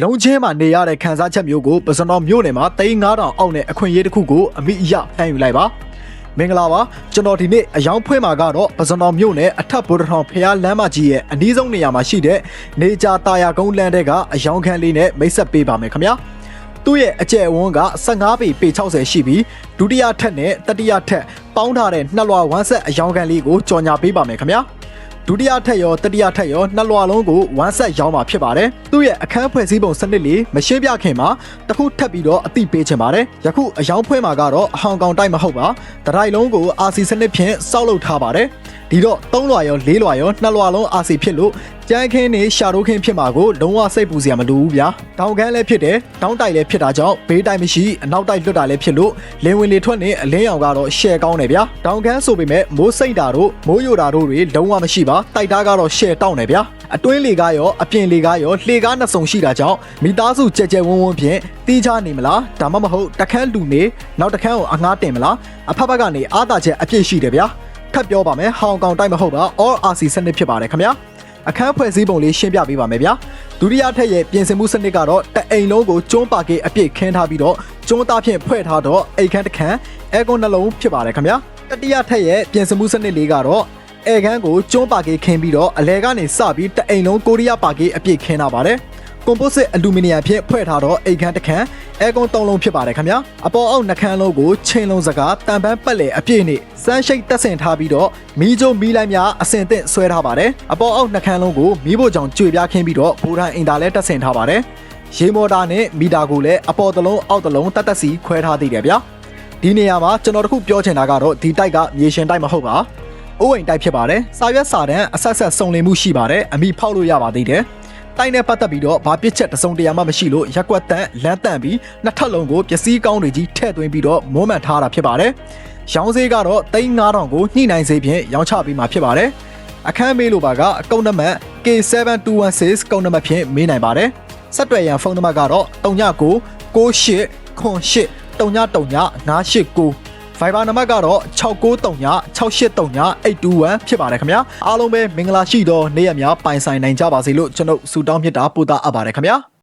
လုံးချင်းမှာနေရတဲ့ခန်းစားချက်မျိုးကိုပစွန်တော်မြို့နယ်မှာ3,500အောက်နဲ့အခွင့်အရေးတစ်ခုကိုအမိအယဖမ်းယူလိုက်ပါမင်္ဂလာပါကျွန်တော်ဒီနေ့အယောင်ဖွင့်မှာကတော့ပစွန်တော်မြို့နယ်အထက်ဗိုလ်ထောင်ဖျားလမ်းမကြီးရဲ့အနီးဆုံးနေရာမှာရှိတဲ့နေကြတာယာကုန်းလမ်းတဲကအယောင်ခန်းလေးနဲ့မိတ်ဆက်ပေးပါမယ်ခင်ဗျာသူ့ရဲ့အကျယ်အဝန်းက15ပေ60ရှိပြီးဒုတိယထက်နဲ့တတိယထက်ပေါင်းထားတဲ့နှစ်လွှာဝမ်းဆက်အယောင်ခန်းလေးကိုကြော်ညာပေးပါမယ်ခင်ဗျာဒုတိယထက်ရောတတိယထက်ရောနှစ်လွှာလုံးကိုဝမ်းဆက်ရောင်းမှာဖြစ်ပါတယ်။သူ့ရဲ့အခန်းဖွဲ့စည်းပုံစနစ်လေးမရှင်းပြခင်မှာတခုထပ်ပြီးတော့အသိပေးချင်ပါတယ်။ယခုအယောင်ဖွဲ့မှာကတော့အဟောင်ကောင်တိုက်မဟုတ်ပါ။တရိုက်လုံးကို RC စနစ်ဖြင့်စောက်လုပ်ထားပါတယ်။ဒီတော့3လွှာရော4လွှာရော2လွှာလုံး RC ဖြစ်လို့ကြမ်းခင်းနေရှာရိုးခင်းဖြစ်မှာကိုလုံးဝစိတ်ပူစရာမလိုဘူးဗျာ။တောင်ကန်းလည်းဖြစ်တယ်၊တောင်းတိုက်လည်းဖြစ်တာကြောင့်ဘေးတိုက်မရှိအနောက်တိုက်လွတ်တာလည်းဖြစ်လို့လင်းဝင်လေထွက်နေအလင်းရောင်ကတော့ရှယ်ကောင်းတယ်ဗျာ။တောင်ကန်းဆိုပေမဲ့မိုးစိတ်တာတို့မိုးယိုတာတို့တွေလုံးဝမရှိပါ။တိုက်သားကတော့ရှယ်တောင်းတယ်ဗျာ။အတွင်းလေကားရောအပြင်လေကားရောလှေကားနှစ်စုံရှိတာကြောင့်မိသားစုကြဲကြဲဝန်းဝန်းဖြင့်တီးခြားနေမလားဒါမှမဟုတ်တခန်းလူနေနောက်တခန်းကိုအငှားတင်မလားအဖက်ဖက်ကနေအားတာချက်အပြည့်ရှိတယ်ဗျာထပ်ပြောပါမယ်ဟောင်ကောင်တိုက်မဟုတ်ပါ all RC စနစ်ဖြစ်ပါတယ်ခင်ဗျာအခန်းဖွဲ့စည်းပုံလေးရှင်းပြပေးပါမယ်ဗျာဒုတိယထက်ရဲ့ပြင်ဆင်မှုစနစ်ကတော့တအိမ်လုံးကိုကျွန်းပါကေအပြည့်ခင်းထားပြီးတော့ကျွန်းသားဖြင့်ဖွဲ့ထားတော့အိမ်ခန်းတစ်ခန်းအဲကွန်နှလုံးဖြစ်ပါတယ်ခင်ဗျာတတိယထက်ရဲ့ပြင်ဆင်မှုစနစ်လေးကတော့အဲခန်းကိုကျွန်းပါကေခင်းပြီးတော့အလဲကနေစပြီးတအိမ်လုံးကိုရီးယားပါကေအပြည့်ခင်းထားပါတယ်ကွန်ပိုစစ်အလူမီနီယံဖြင့်ဖွဲ့ထားတော့အိမ်ခန်းတစ်ခန်းအဲကွန်3လုံးဖြစ်ပါတယ်ခင်ဗျာအပေါ်အောက်နှခမ်းလုံးကိုချင်းလုံးစကားတန်ပန်းပတ်လေအပြည့်နဲ့စမ်းရှိတ်တက်ဆင်ထားပြီးတော့မီးကြိုးမီးလိုက်များအစင်သင့်ဆွဲထားပါတယ်အပေါ်အောက်နှခမ်းလုံးကိုမီးဖို့ကြောင့်ကြွေပြားခင်းပြီးတော့ဘူရန်အင်တာလည်းတက်ဆင်ထားပါတယ်ရေမော်တာနဲ့မီတာကိုလည်းအပေါ်တစ်လုံးအောက်တစ်လုံးတက်တက်စီခွဲထားသေးတယ်ဗျာဒီနေရာမှာကျွန်တော်တို့ခုပြောချင်တာကတော့ဒီတိုက်ကမြေရှင်တိုက်မဟုတ်ပါအိုးအိမ်တိုက်ဖြစ်ပါတယ်စာရွက်စာတမ်းအဆက်ဆက်စုံလင်မှုရှိပါတယ်အမိဖောက်လို့ရပါသေးတယ်တိုင်းနဲ့ပတ်သက်ပြီးတော့ဘာပစ်ချက်တစုံတရာမှမရှိလို့ရက်ကွက်တန့်လမ်းတန့်ပြီးနှစ်ထပ်လုံးကိုပစ္စည်းကောင်းတွေကြီးထည့်သွင်းပြီးတော့မွမ်းမံထားတာဖြစ်ပါတယ်။ရောင်းဈေးကတော့3,500ကိုညှိနှိုင်းဈေးဖြင့်ရောင်းချပေးမှာဖြစ်ပါတယ်။အခန်းမေးလိုပါကအကုန်းနံပါတ် K7216 ကုန်းနံပါတ်ဖြင့်မေးနိုင်ပါတယ်။ဆက်တွယ်ရန်ဖုန်းနံပါတ်ကတော့39 98 08 3939 Viber နံပါတ်ကတော့6939 683 821ဖြစ်ပါတယ်ခင်ဗျာအားလုံးပဲမင်္ဂလာရှိသောနေ့ရက်များပိုင်ဆိုင်နိုင်ကြပါစေလို့ကျွန်တော်ဆုတောင်းမြတ်တာပို့တာအပ်ပါတယ်ခင်ဗျာ